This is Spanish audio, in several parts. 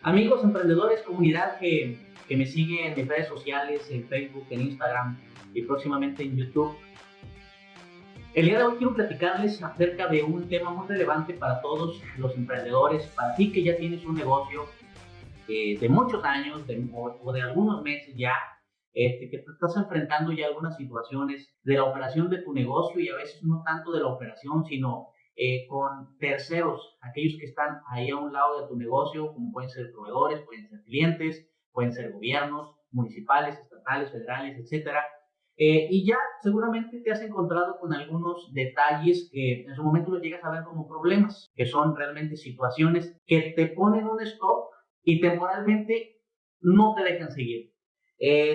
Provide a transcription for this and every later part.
Amigos emprendedores, comunidad que me sigue en mis redes sociales, en Facebook, en Instagram y próximamente en YouTube. El día de hoy quiero platicarles acerca de un tema muy relevante para todos los emprendedores, para ti que ya tienes un negocio de muchos años o de algunos meses ya, que te estás enfrentando ya algunas situaciones de la operación de tu negocio y a veces no tanto de la operación, sino con terceros, aquellos que están ahí a un lado de tu negocio, como pueden ser proveedores, pueden ser clientes, pueden ser gobiernos municipales, estatales, federales, etcétera. Y ya seguramente te has encontrado con algunos detalles que en su momento los llegas a ver como problemas, que son realmente situaciones que te ponen un stop y temporalmente no te dejan seguir.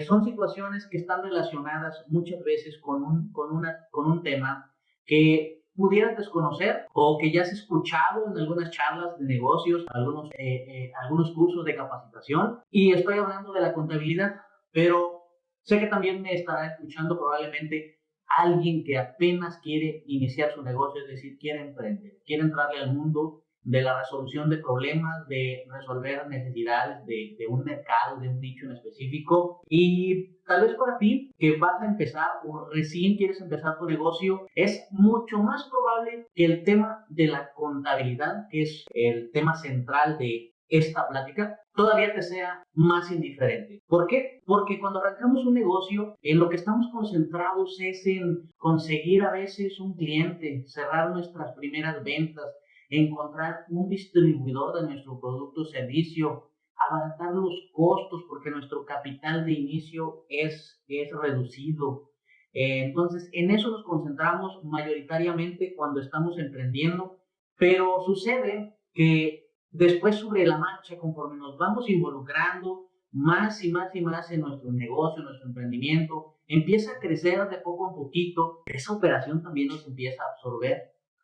Son situaciones que están relacionadas muchas veces con un tema que pudieras desconocer o que ya has escuchado en algunas charlas de negocios, algunos cursos de capacitación. Y estoy hablando de la contabilidad, pero sé que también me estará escuchando probablemente alguien que apenas quiere iniciar su negocio, es decir, quiere emprender, quiere entrarle al mundo de la resolución de problemas, de resolver necesidades de un mercado, de un nicho en específico. Y tal vez para ti que vas a empezar o recién quieres empezar tu negocio, es mucho más probable que el tema de la contabilidad, que es el tema central de esta plática, todavía te sea más indiferente. ¿Por qué? Porque cuando arrancamos un negocio, en lo que estamos concentrados es en conseguir a veces un cliente, cerrar nuestras primeras ventas, encontrar un distribuidor de nuestro producto o servicio, abaratar los costos porque nuestro capital de inicio es reducido. Entonces, en eso nos concentramos mayoritariamente cuando estamos emprendiendo, pero sucede que después sobre la marcha, conforme nos vamos involucrando más y más y más en nuestro negocio, en nuestro emprendimiento, empieza a crecer de poco a poquito, esa operación también nos empieza a absorber,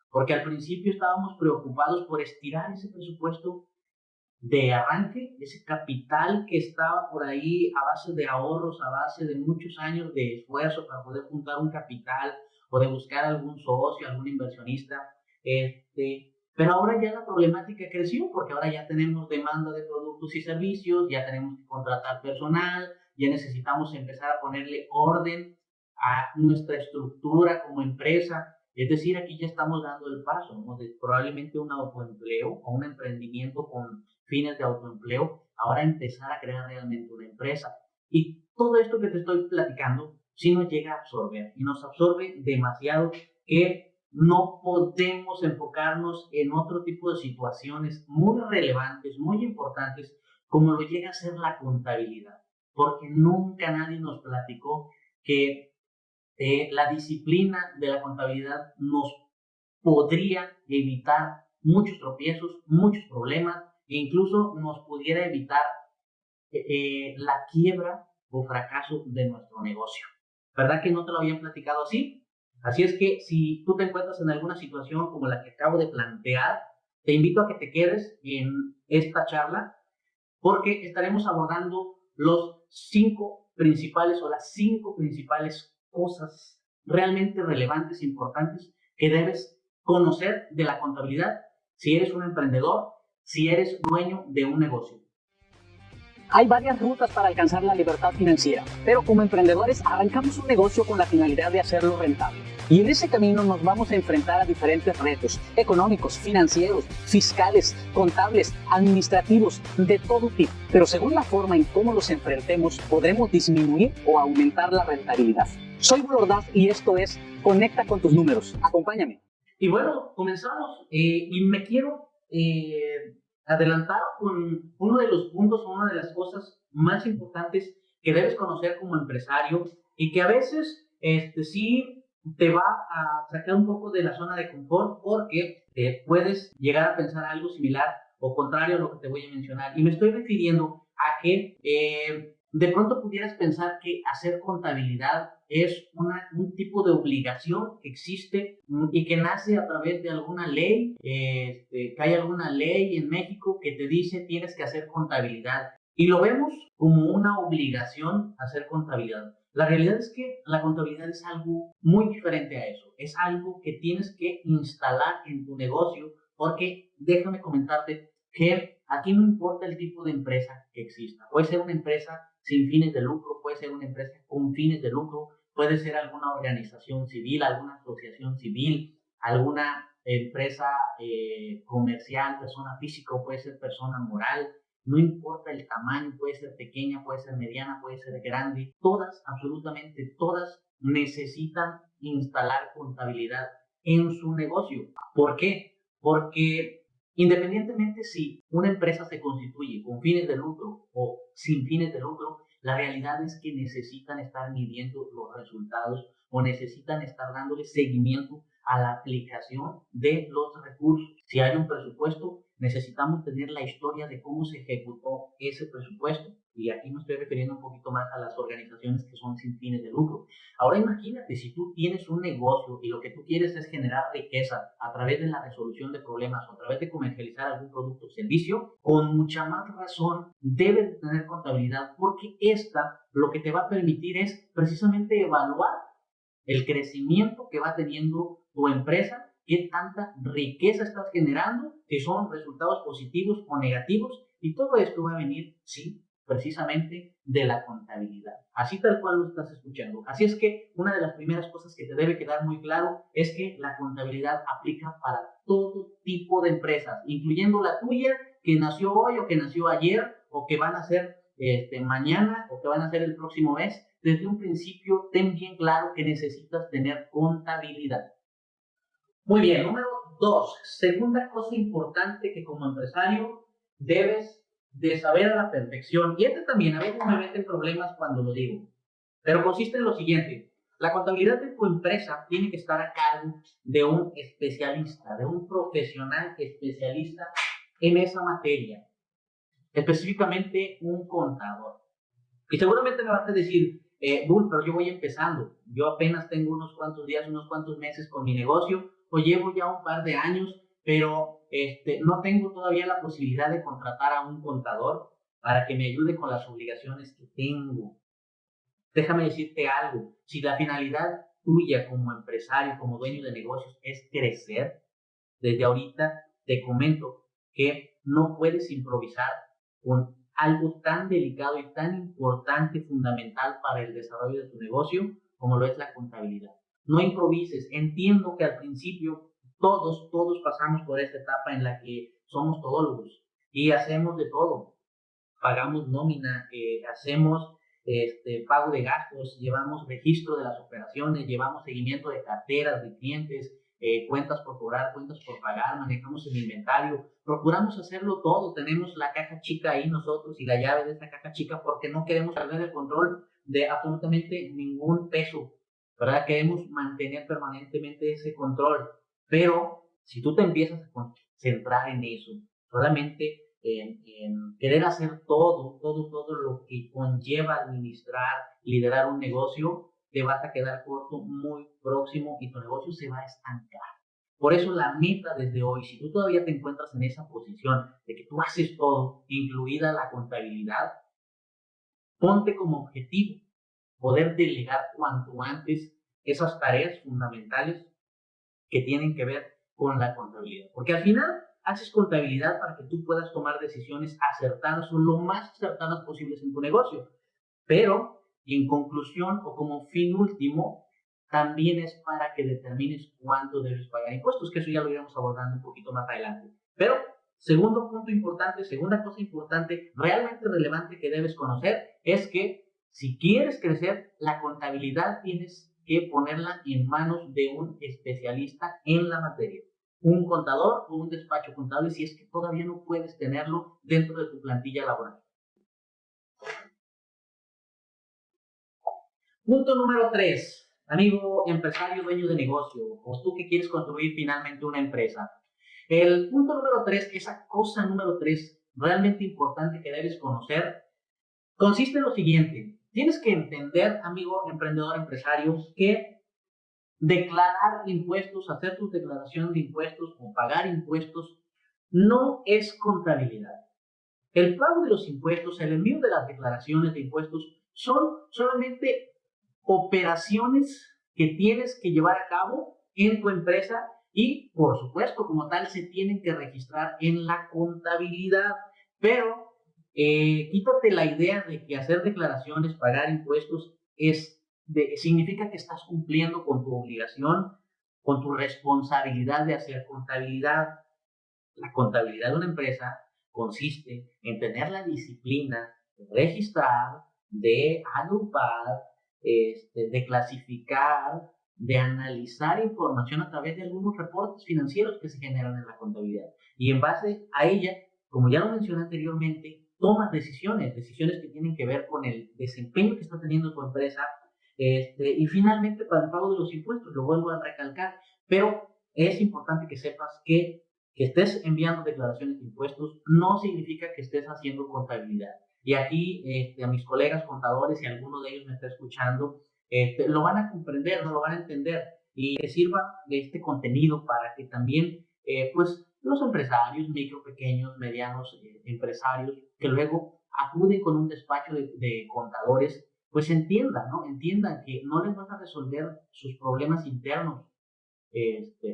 porque al principio estábamos preocupados por estirar ese presupuesto de arranque, ese capital que estaba por ahí a base de ahorros, a base de muchos años de esfuerzo para poder juntar un capital o de buscar algún socio, algún inversionista. Pero ahora ya la problemática creció porque ahora ya tenemos demanda de productos y servicios, ya tenemos que contratar personal, ya necesitamos empezar a ponerle orden a nuestra estructura como empresa. Es decir, aquí ya estamos dando el paso, ¿no? De probablemente un autoempleo o un emprendimiento con fines de autoempleo, ahora empezar a crear realmente una empresa. Y todo esto que te estoy platicando, sí nos llega a absorber y nos absorbe demasiado que no podemos enfocarnos en otro tipo de situaciones muy relevantes, muy importantes, como lo llega a ser la contabilidad, porque nunca nadie nos platicó que la disciplina de la contabilidad nos podría evitar muchos tropiezos, muchos problemas e incluso nos pudiera evitar la quiebra o fracaso de nuestro negocio. ¿Verdad que no te lo habían platicado así? Así es que si tú te encuentras en alguna situación como la que acabo de plantear, te invito a que te quedes en esta charla porque estaremos abordando los 5 principales o las 5 principales cosas realmente relevantes e importantes que debes conocer de la contabilidad si eres un emprendedor, si eres dueño de un negocio. Hay varias rutas para alcanzar la libertad financiera, pero como emprendedores arrancamos un negocio con la finalidad de hacerlo rentable. Y en ese camino nos vamos a enfrentar a diferentes retos económicos, financieros, fiscales, contables, administrativos, de todo tipo. Pero según la forma en cómo los enfrentemos, podremos disminuir o aumentar la rentabilidad. Soy Will Ordaz y esto es Conecta con tus números. Acompáñame. Y bueno, comenzamos y me quiero adelantar con uno de los puntos, una de las cosas más importantes que debes conocer como empresario y que a veces sí te va a sacar un poco de la zona de confort porque puedes llegar a pensar algo similar o contrario a lo que te voy a mencionar. Y me estoy refiriendo a que de pronto pudieras pensar que hacer contabilidad es un tipo de obligación que existe y que nace a través de alguna ley, que hay alguna ley en México que te dice tienes que hacer contabilidad. Y lo vemos como una obligación hacer contabilidad. La realidad es que la contabilidad es algo muy diferente a eso. Es algo que tienes que instalar en tu negocio porque déjame comentarte que aquí no importa el tipo de empresa que exista. Puede ser una empresa sin fines de lucro, puede ser una empresa con fines de lucro, puede ser alguna organización civil, alguna asociación civil, alguna empresa comercial, persona física, o puede ser persona moral. No importa el tamaño, puede ser pequeña, puede ser mediana, puede ser grande. Todas, absolutamente todas, necesitan instalar contabilidad en su negocio. ¿Por qué? Porque independientemente si una empresa se constituye con fines de lucro o sin fines de lucro, la realidad es que necesitan estar midiendo los resultados o necesitan estar dándole seguimiento a la aplicación de los recursos. Si hay un presupuesto, necesitamos tener la historia de cómo se ejecutó ese presupuesto. Y aquí me estoy refiriendo un poquito más a las organizaciones que son sin fines de lucro. Ahora imagínate, si tú tienes un negocio y lo que tú quieres es generar riqueza a través de la resolución de problemas o a través de comercializar algún producto o servicio, con mucha más razón debes tener contabilidad, porque esta lo que te va a permitir es precisamente evaluar el crecimiento que va teniendo tu empresa, qué tanta riqueza estás generando, si son resultados positivos o negativos, y todo esto va a venir, sí, precisamente de la contabilidad. Así tal cual lo estás escuchando. Así es que una de las primeras cosas que te debe quedar muy claro es que la contabilidad aplica para todo tipo de empresas, incluyendo la tuya, que nació hoy o que nació ayer o que van a ser mañana o que van a ser el próximo mes. Desde un principio ten bien claro que necesitas tener contabilidad. Muy bien, número 2. Segunda cosa importante que como empresario debes de saber a la perfección, y también a veces me meten problemas cuando lo digo, pero consiste en lo siguiente: la contabilidad de tu empresa tiene que estar a cargo de un especialista, de un profesional especialista en esa materia, específicamente un contador. Y seguramente me vas a decir, Bull, pero yo voy empezando, yo apenas tengo unos cuantos días, unos cuantos meses con mi negocio, o llevo ya un par de años, pero no tengo todavía la posibilidad de contratar a un contador para que me ayude con las obligaciones que tengo. Déjame decirte algo: si la finalidad tuya como empresario, como dueño de negocios es crecer, desde ahorita te comento que no puedes improvisar con algo tan delicado y tan importante, fundamental para el desarrollo de tu negocio, como lo es la contabilidad. No improvises. Entiendo que al principio todos pasamos por esta etapa en la que somos todólogos y hacemos de todo. Pagamos nómina, hacemos pago de gastos, llevamos registro de las operaciones, llevamos seguimiento de carteras de clientes, cuentas por cobrar, cuentas por pagar, manejamos el inventario, procuramos hacerlo todo. Tenemos la caja chica ahí nosotros y la llave de esta caja chica porque no queremos perder el control de absolutamente ningún peso, ¿verdad? Queremos mantener permanentemente ese control, pero si tú te empiezas a concentrar en eso, solamente en querer hacer todo lo que conlleva administrar, liderar un negocio, te vas a quedar corto muy próximo y tu negocio se va a estancar. Por eso la meta desde hoy, si tú todavía te encuentras en esa posición de que tú haces todo, incluida la contabilidad, ponte como objetivo poder delegar cuanto antes esas tareas fundamentales que tienen que ver con la contabilidad. Porque al final haces contabilidad para que tú puedas tomar decisiones acertadas o lo más acertadas posibles en tu negocio. Pero, en conclusión o como fin último, también es para que determines cuánto debes pagar impuestos, que eso ya lo iremos abordando un poquito más adelante. Pero, segundo punto importante, segunda cosa importante, realmente relevante que debes conocer, es que si quieres crecer, la contabilidad tienes que ponerla en manos de un especialista en la materia. Un contador o un despacho contable, si es que todavía no puedes tenerlo dentro de tu plantilla laboral. Punto número 3, amigo empresario, dueño de negocio, o tú que quieres construir finalmente una empresa. El punto número 3, esa cosa número 3, realmente importante que debes conocer, consiste en lo siguiente. Tienes que entender, amigo emprendedor, empresario, que declarar impuestos, hacer tu declaración de impuestos o pagar impuestos no es contabilidad. El pago de los impuestos, el envío de las declaraciones de impuestos son solamente operaciones que tienes que llevar a cabo en tu empresa y, por supuesto, como tal, se tienen que registrar en la contabilidad. Pero quítate la idea de que hacer declaraciones, pagar impuestos, significa que estás cumpliendo con tu obligación, con tu responsabilidad de hacer contabilidad. La contabilidad de una empresa consiste en tener la disciplina de registrar, de agrupar, de clasificar, de analizar información a través de algunos reportes financieros que se generan en la contabilidad. Y en base a ella, como ya lo mencioné anteriormente, tomas decisiones que tienen que ver con el desempeño que está teniendo tu empresa, y finalmente para el pago de los impuestos, lo vuelvo a recalcar, pero es importante que sepas que estés enviando declaraciones de impuestos no significa que estés haciendo contabilidad. Y aquí a mis colegas contadores, si alguno de ellos me está escuchando, lo van a comprender, no lo van a entender y que sirva de este contenido para que también pues los empresarios, micro, pequeños, medianos empresarios, que luego acuden con un despacho de contadores, pues entiendan, ¿no? Entiendan que no les vas a resolver sus problemas internos.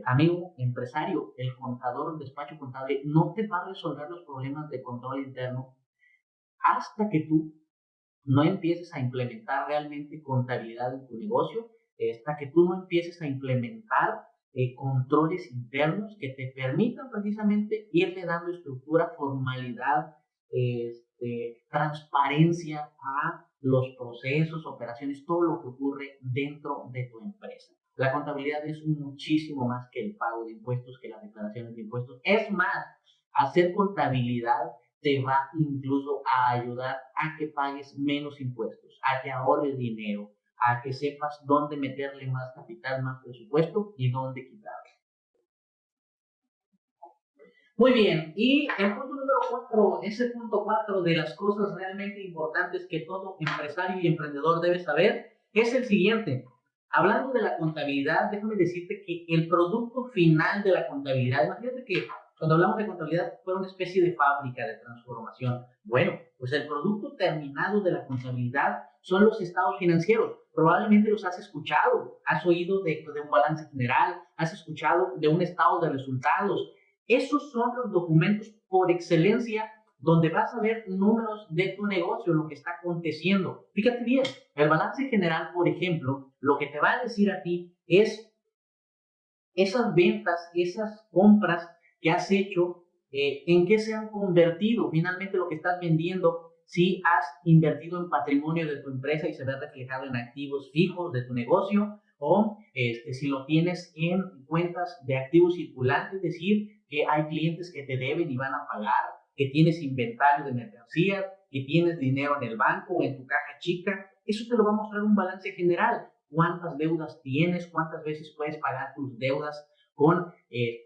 Amigo empresario, el contador, el despacho contable, no te va a resolver los problemas de control interno hasta que tú no empieces a implementar realmente contabilidad en tu negocio, hasta que tú no empieces a implementar controles internos que te permitan precisamente irle dando estructura, formalidad, transparencia a los procesos, operaciones, todo lo que ocurre dentro de tu empresa. La contabilidad es muchísimo más que el pago de impuestos, que las declaraciones de impuestos. Es más, hacer contabilidad te va incluso a ayudar a que pagues menos impuestos, a que ahorres dinero, a que sepas dónde meterle más capital, más presupuesto y dónde quitarle. Muy bien, y el punto número 4, ese punto 4 de las cosas realmente importantes que todo empresario y emprendedor debe saber, es el siguiente. Hablando de la contabilidad, déjame decirte que el producto final de la contabilidad, imagínate que cuando hablamos de contabilidad fue una especie de fábrica de transformación. Bueno, pues el producto terminado de la contabilidad son los estados financieros. Probablemente los has escuchado, has oído de un balance general, has escuchado de un estado de resultados. Esos son los documentos por excelencia donde vas a ver números de tu negocio, lo que está aconteciendo. Fíjate bien, el balance general, por ejemplo, lo que te va a decir a ti es esas ventas, esas compras que has hecho, en qué se han convertido finalmente lo que estás vendiendo, si has invertido en patrimonio de tu empresa y se ve reflejado en activos fijos de tu negocio, o si lo tienes en cuentas de activos circulantes, es decir, que hay clientes que te deben y van a pagar, que tienes inventario de mercancías, que tienes dinero en el banco o en tu caja chica. Eso te lo va a mostrar un balance general. Cuántas deudas tienes, cuántas veces puedes pagar tus deudas con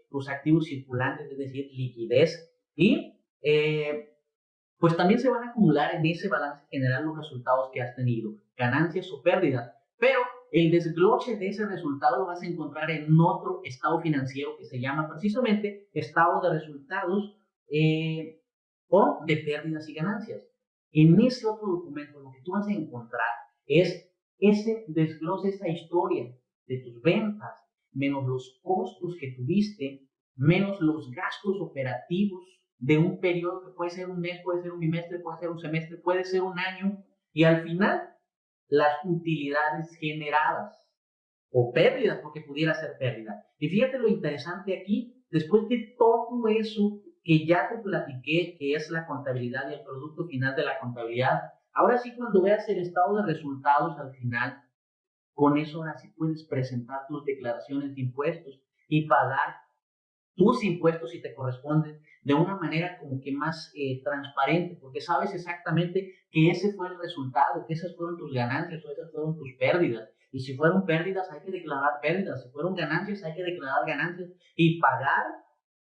tus activos circulantes, es decir, liquidez. Y pues también se van a acumular en ese balance general los resultados que has tenido, ganancias o pérdidas. Pero el desglose de ese resultado lo vas a encontrar en otro estado financiero que se llama precisamente estado de resultados o de pérdidas y ganancias. En ese otro documento lo que tú vas a encontrar es ese desglose, esa historia de tus ventas, menos los costos que tuviste, menos los gastos operativos de un periodo que puede ser un mes, puede ser un bimestre, puede ser un semestre, puede ser un año, y al final las utilidades generadas o pérdidas, porque pudiera ser pérdida. Y fíjate lo interesante aquí, después de todo eso que ya te platiqué, que es la contabilidad y el producto final de la contabilidad, ahora sí cuando veas el estado de resultados al final, con eso ahora sí puedes presentar tus declaraciones de impuestos y pagar tus impuestos si te corresponden de una manera como que más transparente, porque sabes exactamente que ese fue el resultado, que esas fueron tus ganancias o esas fueron tus pérdidas. Y si fueron pérdidas hay que declarar pérdidas, si fueron ganancias hay que declarar ganancias y pagar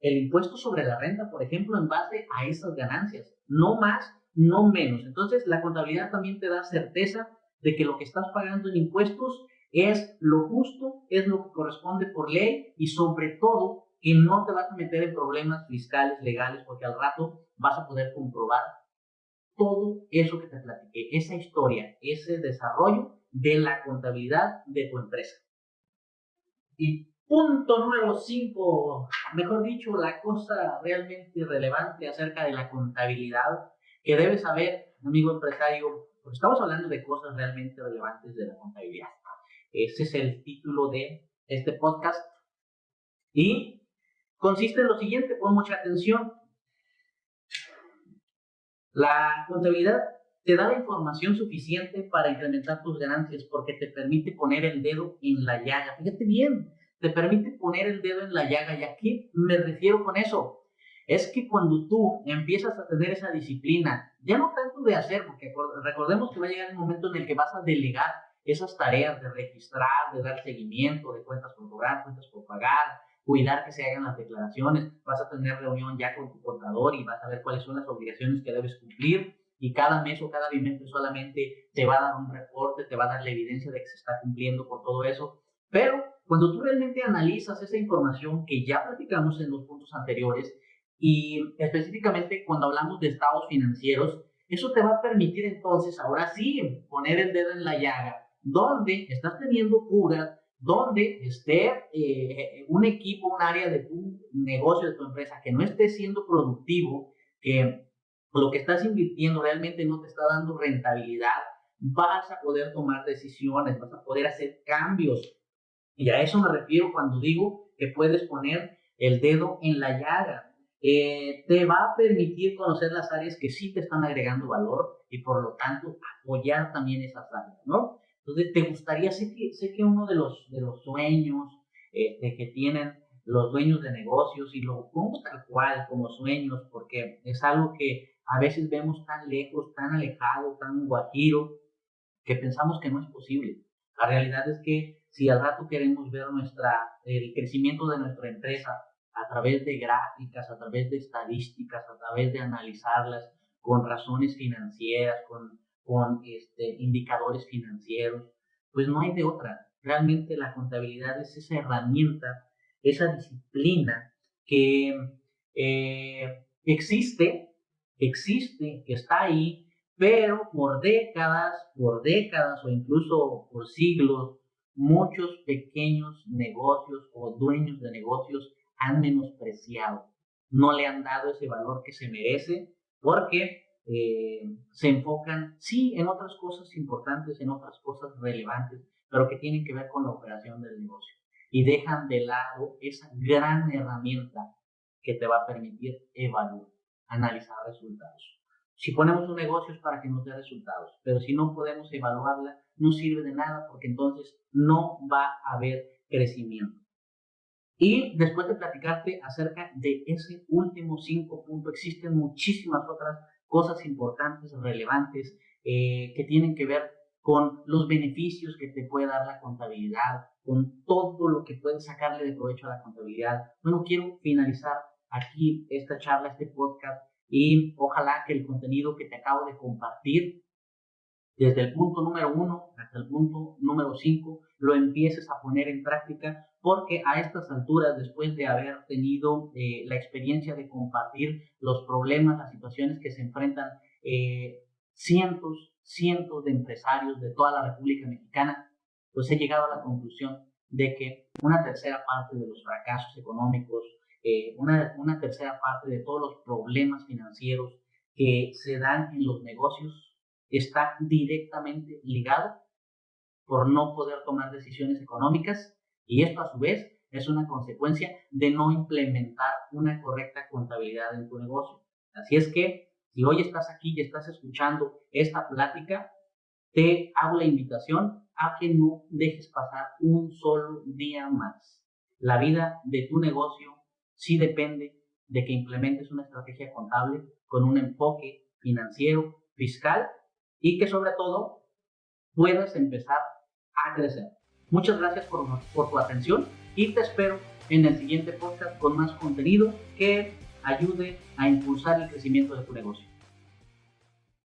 el impuesto sobre la renta, por ejemplo, en base a esas ganancias, no más, no menos. Entonces la contabilidad también te da certeza de que lo que estás pagando en impuestos es lo justo, es lo que corresponde por ley y sobre todo que no te vas a meter en problemas fiscales, legales, porque al rato vas a poder comprobar todo eso que te platiqué, esa historia, ese desarrollo de la contabilidad de tu empresa. Y Punto número 5, mejor dicho, la cosa realmente relevante acerca de la contabilidad que debes saber, amigo empresario, porque estamos hablando de cosas realmente relevantes de la contabilidad. Ese es el título de este podcast y consiste en lo siguiente, pon mucha atención. La contabilidad te da la información suficiente para incrementar tus ganancias porque te permite poner el dedo en la llaga. Fíjate bien, te permite poner el dedo en la llaga. ¿Y a qué me refiero con eso? Es que cuando tú empiezas a tener esa disciplina, ya no tanto de hacer, porque recordemos que va a llegar el momento en el que vas a delegar esas tareas de registrar, de dar seguimiento, de cuentas por cobrar, cuentas por pagar, cuidar que se hagan las declaraciones, vas a tener reunión ya con tu contador y vas a ver cuáles son las obligaciones que debes cumplir y cada mes o cada bimestre solamente te va a dar un reporte, te va a dar la evidencia de que se está cumpliendo con todo eso. Pero cuando tú realmente analizas esa información que ya platicamos en los puntos anteriores y específicamente cuando hablamos de estados financieros, eso te va a permitir entonces ahora sí poner el dedo en la llaga, donde estás teniendo fugas, donde esté un equipo, un área de tu negocio, de tu empresa, que no esté siendo productivo, que lo que estás invirtiendo realmente no te está dando rentabilidad, vas a poder tomar decisiones, vas a poder hacer cambios. Y a eso me refiero cuando digo que puedes poner el dedo en la llaga. Te va a permitir conocer las áreas que sí te están agregando valor y por lo tanto apoyar también esas áreas, ¿no? Entonces, te gustaría, sé que uno de los sueños de que tienen los dueños de negocios, y lo pongo tal cual como sueños, porque es algo que a veces vemos tan lejos, tan alejado, tan guajiro, que pensamos que no es posible. La realidad es que si al rato queremos ver el crecimiento de nuestra empresa a través de gráficas, a través de estadísticas, a través de analizarlas con razones financieras, con indicadores financieros, pues no hay de otra. Realmente la contabilidad es esa herramienta, esa disciplina que existe, que está ahí, pero por décadas o incluso por siglos, muchos pequeños negocios o dueños de negocios han menospreciado, no le han dado ese valor que se merece porque se enfocan, sí, en otras cosas importantes, en otras cosas relevantes, pero que tienen que ver con la operación del negocio y dejan de lado esa gran herramienta que te va a permitir evaluar, analizar resultados. Si ponemos un negocio es para que nos dé resultados, pero si no podemos evaluarla, no sirve de nada porque entonces no va a haber crecimiento. Y después de platicarte acerca de ese último 5 punto, existen muchísimas otras cosas importantes, relevantes, que tienen que ver con los beneficios que te puede dar la contabilidad, con todo lo que puedes sacarle de provecho a la contabilidad. Bueno, quiero finalizar aquí esta charla, este podcast, y ojalá que el contenido que te acabo de compartir desde el punto número 1 hasta el punto número 5 lo empieces a poner en práctica, porque a estas alturas, después de haber tenido la experiencia de compartir los problemas, las situaciones que se enfrentan cientos de empresarios de toda la República Mexicana, pues he llegado a la conclusión de que una tercera parte de los fracasos económicos, una tercera parte de todos los problemas financieros que se dan en los negocios está directamente ligado por no poder tomar decisiones económicas, y esto a su vez es una consecuencia de no implementar una correcta contabilidad en tu negocio. Así es que si hoy estás aquí y estás escuchando esta plática, te hago la invitación a que no dejes pasar un solo día más. La vida de tu negocio sí depende de que implementes una estrategia contable con un enfoque financiero, fiscal, y que sobre todo puedas empezar a crecer. Muchas gracias por tu atención y te espero en el siguiente podcast con más contenido que ayude a impulsar el crecimiento de tu negocio.